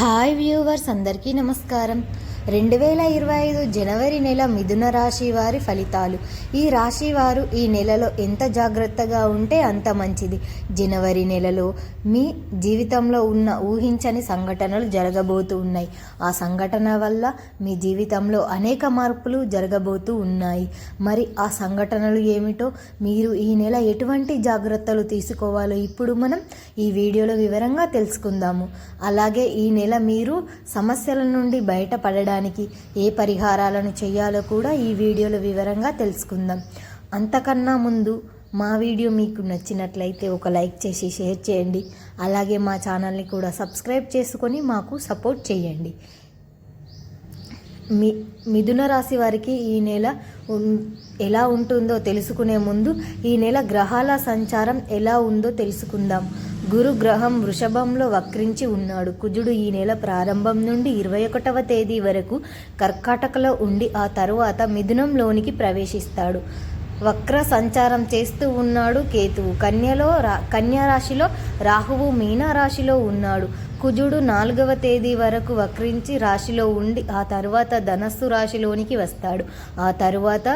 Hi viewers, అందరికీ నమస్కారం. 2025 జనవరి నెల మిథున రాశి వారి ఫలితాలు. ఈ రాశి వారు ఈ నెలలో ఎంత జాగ్రత్తగా ఉంటే అంత మంచిది. జనవరి నెలలో మీ జీవితంలో ఉన్న ఊహించని సంఘటనలు జరగబోతూ ఉన్నాయి. ఆ సంఘటన వల్ల మీ జీవితంలో అనేక మార్పులు జరగబోతూ ఉన్నాయి. మరి ఆ సంఘటనలు ఏమిటో, మీరు ఈ నెల ఎటువంటి జాగ్రత్తలు తీసుకోవాలో ఇప్పుడు మనం ఈ వీడియోలో వివరంగా తెలుసుకుందాము. అలాగే ఈ నెల మీరు సమస్యల నుండి బయటపడడానికి ఏ పరిహారాలను చేయాలో కూడా ఈ వీడియోలో వివరంగా తెలుసుకుందాం. అంతకన్నా ముందు మా వీడియో మీకు నచ్చినట్లయితే ఒక లైక్ చేసి షేర్ చేయండి. అలాగే మా ఛానల్ని కూడా సబ్స్క్రైబ్ చేసుకొని మాకు సపోర్ట్ చేయండి. మిథున రాశి వారికి ఈ నెల ఎలా ఉంటుందో తెలుసుకునే ముందు ఈ నెల గ్రహాల సంచారం ఎలా ఉందో తెలుసుకుందాం. గురు గ్రహం వృషభంలో వక్రించి ఉన్నాడు. కుజుడు ఈ నెల ప్రారంభం నుండి 21వ తేదీ వరకు కర్కాటకలో ఉండి ఆ తరువాత మిథునంలోనికి ప్రవేశిస్తాడు. వక్ర సంచారం చేస్తూ ఉన్నాడు. కేతువు కన్యా రాశిలో, రాహువు మీనరాశిలో ఉన్నాడు. కుజుడు 4వ తేదీ వరకు వక్రించి రాశిలో ఉండి ఆ తరువాత ధనస్సు రాశిలోనికి వస్తాడు. ఆ తరువాత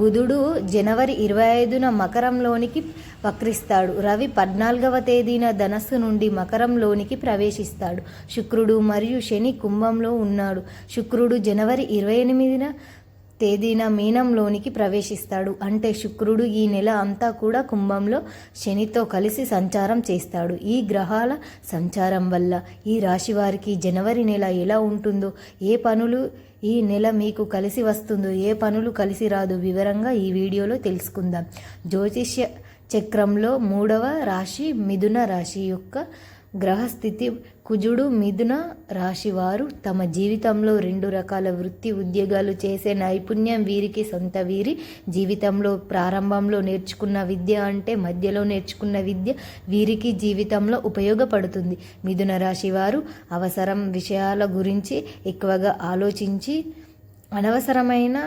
బుధుడు జనవరి 25న మకరంలోనికి వక్రిస్తాడు. రవి 14వ తేదీన ధనస్సు నుండి మకరంలోనికి ప్రవేశిస్తాడు. శుక్రుడు మరియు శని కుంభంలో ఉన్నాడు. శుక్రుడు జనవరి 28న తేదీన మీనంలోనికి ప్రవేశిస్తాడు. అంటే శుక్రుడు ఈ నెల అంతా కూడా కుంభంలో శనితో కలిసి సంచారం చేస్తాడు. ఈ గ్రహాల సంచారం వల్ల ఈ రాశి వారికి జనవరి నెల ఎలా ఉంటుందో, ఏ పనులు ఈ నెల మీకు కలిసి వస్తుందో, ఏ పనులు కలిసి రాదు వివరంగా ఈ వీడియోలో తెలుసుకుందాం. జ్యోతిష్య చక్రంలో 3వ రాశి మిథున రాశి యొక్క గ్రహస్థితి. కుజుడు మిథున రాశి వారు తమ జీవితంలో 2 రకాల వృత్తి ఉద్యోగాలు చేసే నైపుణ్యం వీరికి సొంత. వీరి జీవితంలో ప్రారంభంలో నేర్చుకున్న విద్య అంటే మధ్యలో నేర్చుకున్న విద్య వీరికి జీవితంలో ఉపయోగపడుతుంది. మిథున రాశి వారు అవసరం విషయాల గురించి ఎక్కువగా ఆలోచించి అనవసరమైన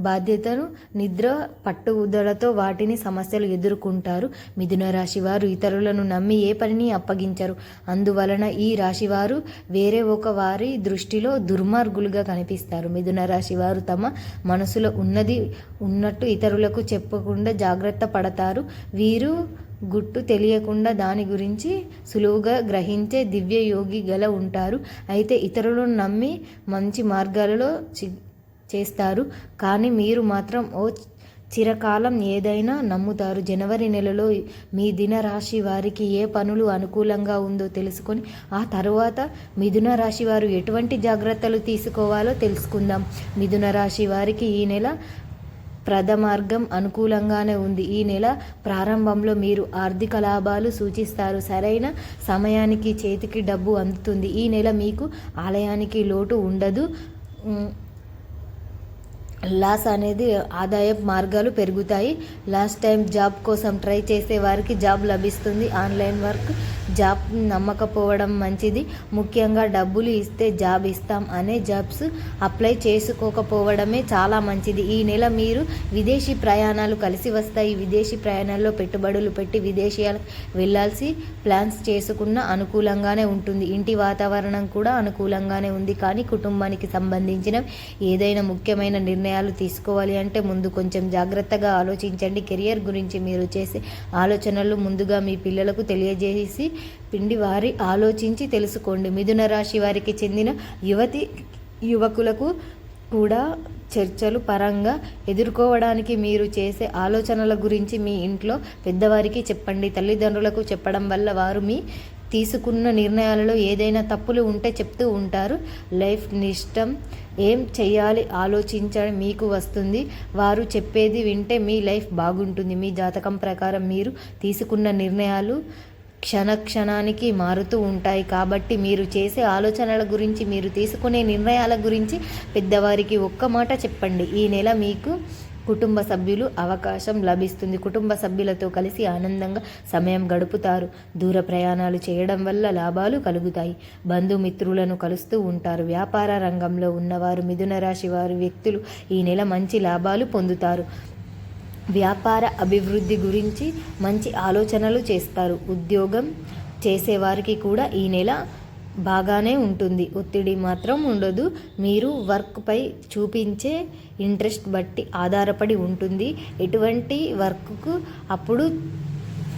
బాధ్యతను నిద్ర పట్టుదలతో వాటిని సమస్యలు ఎదుర్కొంటారు. మిథున రాశి వారు ఇతరులను నమ్మి ఏ పనిని అప్పగించరు. అందువలన ఈ రాశివారు వేరే ఒక వారి దృష్టిలో దుర్మార్గులుగా కనిపిస్తారు. మిథున రాశి వారు తమ మనసులో ఉన్నట్టు ఇతరులకు చెప్పకుండా జాగ్రత్త పడతారు. వీరు గుట్టు తెలియకుండా దాని గురించి సులువుగా గ్రహించే దివ్య యోగి గల ఉంటారు. అయితే ఇతరులను నమ్మి మంచి మార్గాలలో చేస్తారు. కానీ మీరు మాత్రం చిరకాలం ఏదైనా నమ్ముతారు. జనవరి నెలలో మీ దిన రాశి వారికి ఏ పనులు అనుకూలంగా ఉందో తెలుసుకొని ఆ తరువాత మిథున రాశి వారు ఎటువంటి జాగ్రత్తలు తీసుకోవాలో తెలుసుకుందాం. మిథున రాశి వారికి ఈ నెల ప్రథమార్గం అనుకూలంగానే ఉంది. ఈ నెల ప్రారంభంలో మీరు ఆర్థిక లాభాలు సూచిస్తారు. సరైన సమయానికి చేతికి డబ్బు అందుతుంది. ఈ నెల మీకు ఆలయానికి లోటు ఉండదు. లాస్ అనేది ఆదాయ మార్గాలు పెరుగుతాయి. లాస్ట్ టైం జాబ్ కోసం ట్రై చేసే వారికి జాబ్ లభిస్తుంది. ఆన్లైన్ వర్క్ జాబ్ నమ్మకపోవడం మంచిది. ముఖ్యంగా డబ్బులు ఇస్తే జాబ్ ఇస్తాం అనే జాబ్స్ అప్లై చేసుకోకపోవడమే చాలా మంచిది. ఈ నెల మీరు విదేశీ ప్రయాణాలు కలిసి వస్తాయి. విదేశీ ప్రయాణాల్లో పెట్టుబడులు పెట్టి విదేశీయాలకు వెళ్ళాల్సి ప్లాన్స్ చేసుకున్న అనుకూలంగానే ఉంటుంది. ఇంటి వాతావరణం కూడా అనుకూలంగానే ఉంది. కానీ కుటుంబానికి సంబంధించిన ఏదైనా ముఖ్యమైన నిర్ణయాలు తీసుకోవాలి అంటే ముందు కొంచెం జాగ్రత్తగా ఆలోచించండి. కెరియర్ గురించి మీరు చేసే ఆలోచనలు ముందుగా మీ పిల్లలకు తెలియజేసి వారి ఆలోచించి తెలుసుకోండి. మిథున రాశి వారికి చెందిన యువకులకు కూడా చర్చలు పరంగా ఎదుర్కోవడానికి మీరు చేసే ఆలోచనల గురించి మీ ఇంట్లో పెద్దవారికి చెప్పండి. తల్లిదండ్రులకు చెప్పడం వల్ల వారు మీ తీసుకున్న నిర్ణయాలలో ఏదైనా తప్పులు ఉంటే చెప్తూ ఉంటారు. లైఫ్ ఇష్టం ఏం చెయ్యాలి ఆలోచించడం మీకు వస్తుంది. వారు చెప్పేది వింటే మీ లైఫ్ బాగుంటుంది. మీ జాతకం ప్రకారం మీరు తీసుకున్న నిర్ణయాలు క్షణానికి మారుతూ ఉంటాయి. కాబట్టి మీరు చేసే ఆలోచనల గురించి, మీరు తీసుకునే నిర్ణయాల గురించి పెద్దవారికి ఒక్క మాట చెప్పండి. ఈ నెల మీకు కుటుంబ సభ్యులు అవకాశం లభిస్తుంది. కుటుంబ సభ్యులతో కలిసి ఆనందంగా సమయం గడుపుతారు. దూర ప్రయాణాలు చేయడం వల్ల లాభాలు కలుగుతాయి. బంధుమిత్రులను కలుస్తూ ఉంటారు. వ్యాపార రంగంలో ఉన్నవారు, మిథున రాశి వారి వ్యక్తులు ఈ నెల మంచి లాభాలు పొందుతారు. వ్యాపార అభివృద్ధి గురించి మంచి ఆలోచనలు చేస్తారు. ఉద్యోగం చేసేవారికి కూడా ఈ నెల బాగానే ఉంటుంది, ఒత్తిడి మాత్రం ఉండదు. మీరు వర్క్పై చూపించే ఇంట్రెస్ట్ బట్టి ఆధారపడి ఉంటుంది. ఎటువంటి వర్క్కు అప్పుడు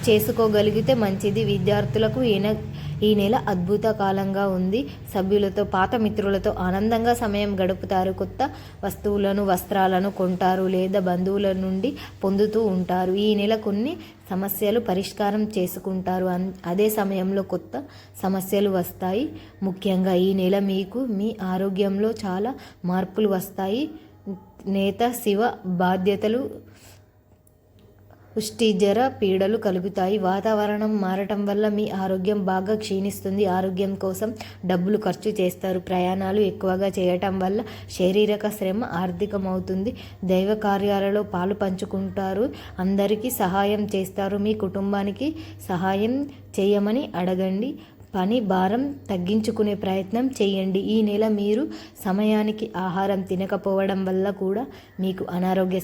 చేసుకోగలిగితే మంచిది. విద్యార్థులకు ఈ నెల అద్భుత కాలంగా ఉంది. సభ్యులతో, పాత మిత్రులతో ఆనందంగా సమయం గడుపుతారు. కొత్త వస్తువులను, వస్త్రాలను కొంటారు లేదా బంధువుల నుండి పొందుతూ ఉంటారు. ఈ నెల కొన్ని సమస్యలు పరిష్కారం చేసుకుంటారు. అదే సమయంలో కొత్త సమస్యలు వస్తాయి. ముఖ్యంగా ఈ నెల మీకు మీ ఆరోగ్యంలో చాలా మార్పులు వస్తాయి. నేత శివ బాధ్యతలు, ఉష్టిజర పీడలు కలుగుతాయి. వాతావరణం మారటం వల్ల మీ ఆరోగ్యం బాగా క్షీణిస్తుంది. ఆరోగ్యం కోసం డబ్బులు ఖర్చు చేస్తారు. ప్రయాణాలు ఎక్కువగా చేయటం వల్ల శారీరక శ్రమ ఆర్థికమవుతుంది. దైవ కార్యాలలో పాలు పంచుకుంటారు. అందరికీ సహాయం చేస్తారు. మీ కుటుంబానికి సహాయం చేయమని అడగండి. పని భారం తగ్గించుకునే ప్రయత్నం చేయండి. ఈ నెల మీరు సమయానికి ఆహారం తినకపోవడం వల్ల కూడా మీకు అనారోగ్య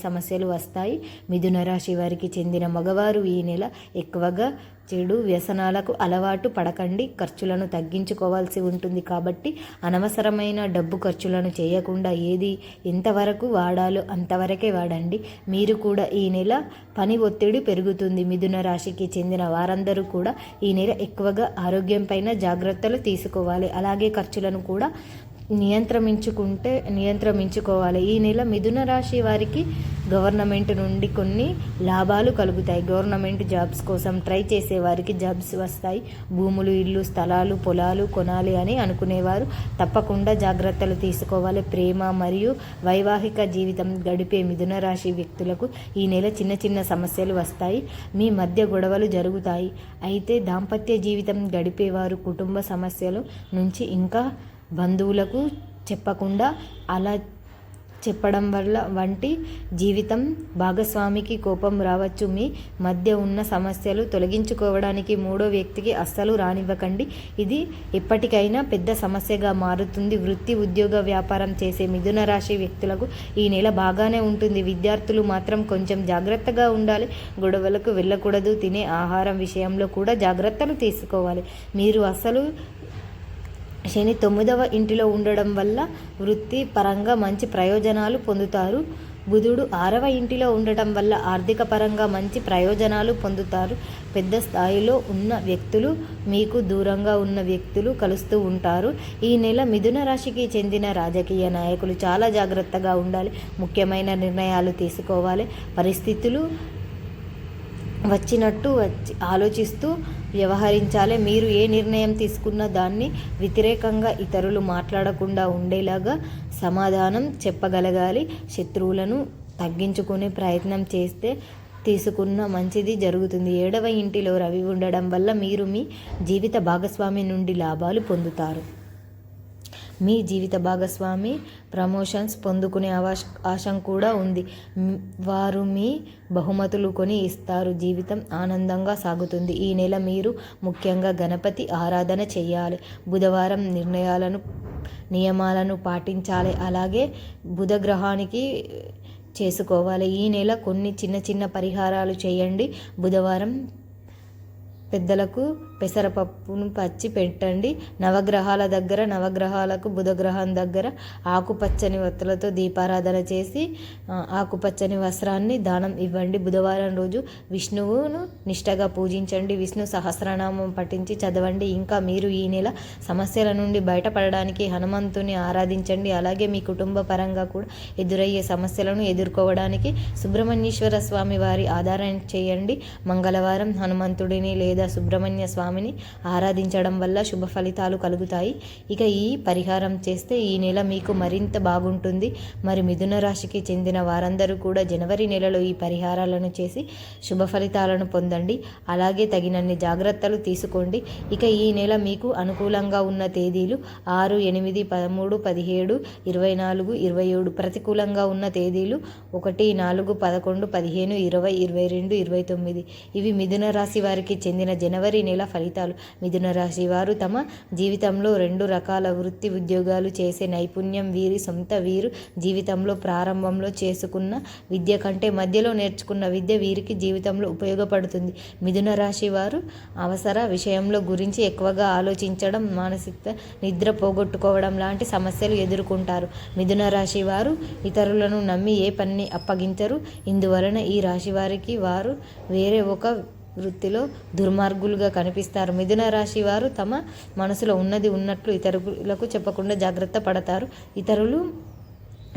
సమస్యలు వస్తాయి. మిథున రాశి వారికి చెందిన మగవారు ఈ నెల ఎక్కువగా చెడు వ్యసనాలకు అలవాటు పడకండి. ఖర్చులను తగ్గించుకోవాల్సి ఉంటుంది కాబట్టి అనవసరమైన డబ్బు ఖర్చులను చేయకుండా ఏది ఎంతవరకు వాడాలో అంతవరకే వాడండి. మీరు కూడా ఈ నెల పని ఒత్తిడి పెరుగుతుంది. మిథున రాశికి చెందిన వారందరూ కూడా ఈ నెల ఎక్కువగా ఆరోగ్యం పైన జాగ్రత్తలు తీసుకోవాలి. అలాగే ఖర్చులను కూడా నియంత్రించుకోవాలి. ఈ నెల మిథున రాశి వారికి గవర్నమెంట్ నుండి కొన్ని లాభాలు కలుగుతాయి. గవర్నమెంట్ జాబ్స్ కోసం ట్రై చేసే వారికి జాబ్స్ వస్తాయి. భూములు, ఇల్లు, స్థలాలు, పొలాలు కొనాలి అని అనుకునేవారు తప్పకుండా జాగ్రత్తలు తీసుకోవాలి. ప్రేమ మరియు వైవాహిక జీవితం గడిపే మిథున రాశి వ్యక్తులకు ఈ నెల చిన్న చిన్న సమస్యలు వస్తాయి. మీ మధ్య గొడవలు జరుగుతాయి. అయితే దాంపత్య జీవితం గడిపేవారు కుటుంబ సమస్యల నుంచి ఇంకా బంధువులకు చెప్పకుండా అలా చెప్పడం వల్ల వంటి జీవితం భాగస్వామికి కోపం రావచ్చు. మీ మధ్య ఉన్న సమస్యలు తొలగించుకోవడానికి మూడో వ్యక్తికి అస్సలు రానివ్వకండి. ఇది ఎప్పటికైనా పెద్ద సమస్యగా మారుతుంది. వృత్తి, ఉద్యోగ, వ్యాపారం చేసే మిథున రాశి వ్యక్తులకు ఈ నెల బాగానే ఉంటుంది. విద్యార్థులు మాత్రం కొంచెం జాగ్రత్తగా ఉండాలి. గొడవలకు వెళ్ళకూడదు. తినే ఆహారం విషయంలో కూడా జాగ్రత్తలు తీసుకోవాలి. మీరు అసలు శని 9వ ఇంటిలో ఉండడం వల్ల వృత్తి పరంగా మంచి ప్రయోజనాలు పొందుతారు. బుధుడు 6వ ఇంటిలో ఉండటం వల్ల ఆర్థిక పరంగా మంచి ప్రయోజనాలు పొందుతారు. పెద్ద స్థాయిలో ఉన్న వ్యక్తులు, మీకు దూరంగా ఉన్న వ్యక్తులు కలుస్తూ ఉంటారు. ఈ నెల మిథున రాశికి చెందిన రాజకీయ నాయకులు చాలా జాగ్రత్తగా ఉండాలి. ముఖ్యమైన నిర్ణయాలు తీసుకోవాలి. పరిస్థితులు వచ్చినట్టు ఆలోచిస్తూ వ్యవహరించాలి. మీరు ఏ నిర్ణయం తీసుకున్నా దాన్ని వ్యతిరేకంగా ఇతరులు మాట్లాడకుండా ఉండేలాగా సమాధానం చెప్పగలగాలి. శత్రువులను తగ్గించుకునే ప్రయత్నం తీసుకున్న మంచిది జరుగుతుంది. 7వ ఇంటిలో రవి ఉండడం వల్ల మీరు మీ జీవిత భాగస్వామి నుండి లాభాలు పొందుతారు. మీ జీవిత భాగస్వామి ప్రమోషన్స్ పొందుకునే అవకాశం కూడా ఉంది. వారు మీ బహుమతులు కొని ఇస్తారు. జీవితం ఆనందంగా సాగుతుంది. ఈ నెల మీరు ముఖ్యంగా గణపతి ఆరాధన చేయాలి. బుధవారం నియమాలను పాటించాలి. అలాగే బుధ గ్రహానికి చేసుకోవాలి. ఈ నెల కొన్ని చిన్న చిన్న పరిహారాలు చేయండి. బుధవారం పెద్దలకు పెసరపప్పును పచ్చి పెట్టండి. నవగ్రహాలకు బుధగ్రహం దగ్గర ఆకుపచ్చని వత్తులతో దీపారాధన చేసి ఆకుపచ్చని వస్త్రాన్ని దానం ఇవ్వండి. బుధవారం రోజు విష్ణువును నిష్టగా పూజించండి. విష్ణు సహస్రనామం పఠించి చదవండి. ఇంకా మీరు ఈ నెల సమస్యల నుండి బయటపడడానికి హనుమంతుని ఆరాధించండి. అలాగే మీ కుటుంబ పరంగా కూడా ఎదురయ్యే సమస్యలను ఎదుర్కోవడానికి సుబ్రహ్మణ్యేశ్వర స్వామి వారి ఆరాధన చేయండి. మంగళవారం హనుమంతుడిని లేదా సుబ్రహ్మణ్య స్వామిని ఆరాధించడం వల్ల శుభ ఫలితాలు కలుగుతాయి. ఇక ఈ పరిహారం చేస్తే ఈ నెల మీకు మరింత బాగుంటుంది. మరి మిథున రాశికి చెందిన వారందరూ కూడా జనవరి నెలలో ఈ పరిహారాలను చేసి శుభ ఫలితాలను పొందండి. అలాగే తగినన్ని జాగ్రత్తలు తీసుకోండి. ఇక ఈ నెల మీకు అనుకూలంగా ఉన్న తేదీలు 6, 8, 13, 17, 24, 27. ప్రతికూలంగా ఉన్న తేదీలు 1, 4, 11, 15, 20, 22, 29. ఇవి మిథున రాశి వారికి చెందిన ప్రారంభమైన జనవరి నెల ఫలితాలు. మిథున రాశి వారు తమ జీవితంలో 2 రకాల వృత్తి ఉద్యోగాలు చేసే నైపుణ్యం వీరి సొంత. వీరు జీవితంలో ప్రారంభంలో చేసుకున్న విద్య కంటే మధ్యలో నేర్చుకున్న విద్య వీరికి జీవితంలో ఉపయోగపడుతుంది. మిథున రాశి వారు అవసర విషయంలో గురించి ఎక్కువగా ఆలోచించడం, మానసిక నిద్ర పోగొట్టుకోవడం లాంటి సమస్యలు ఎదుర్కొంటారు. మిథున రాశి వారు ఇతరులను నమ్మి ఏ పనిని అప్పగించరు. ఇందువలన ఈ రాశి వారికి వారు వేరే ఒక వృత్తిలో దుర్మార్గులుగా కనిపిస్తారు. మిథున రాశి వారు తమ మనసులో ఉన్నది ఉన్నట్లు ఇతరులకు చెప్పకుండా జాగ్రత్త పడతారు.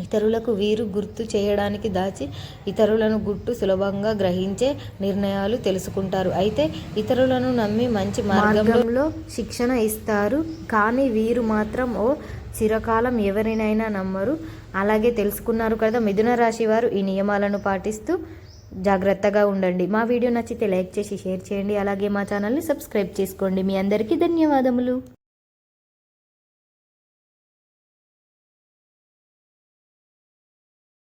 ఇతరులకు వీరు గుర్తు చేయడానికి దాచి ఇతరులను సులభంగా గ్రహించే నిర్ణయాలు తెలుసుకుంటారు. అయితే ఇతరులను నమ్మి మంచి మార్గంలో శిక్షణ ఇస్తారు. కానీ వీరు మాత్రం చిరకాలం ఎవరినైనా నమ్మరు. అలాగే తెలుసుకున్నారు కదా మిథున రాశి వారు. ఈ నియమాలను పాటిస్తూ జాగ్రత్తగా ఉండండి. మా వీడియో నచ్చితే లైక్ చేసి షేర్ చేయండి. అలాగే మా ఛానల్ని సబ్స్క్రైబ్ చేసుకోండి. మీ అందరికీ ధన్యవాదములు.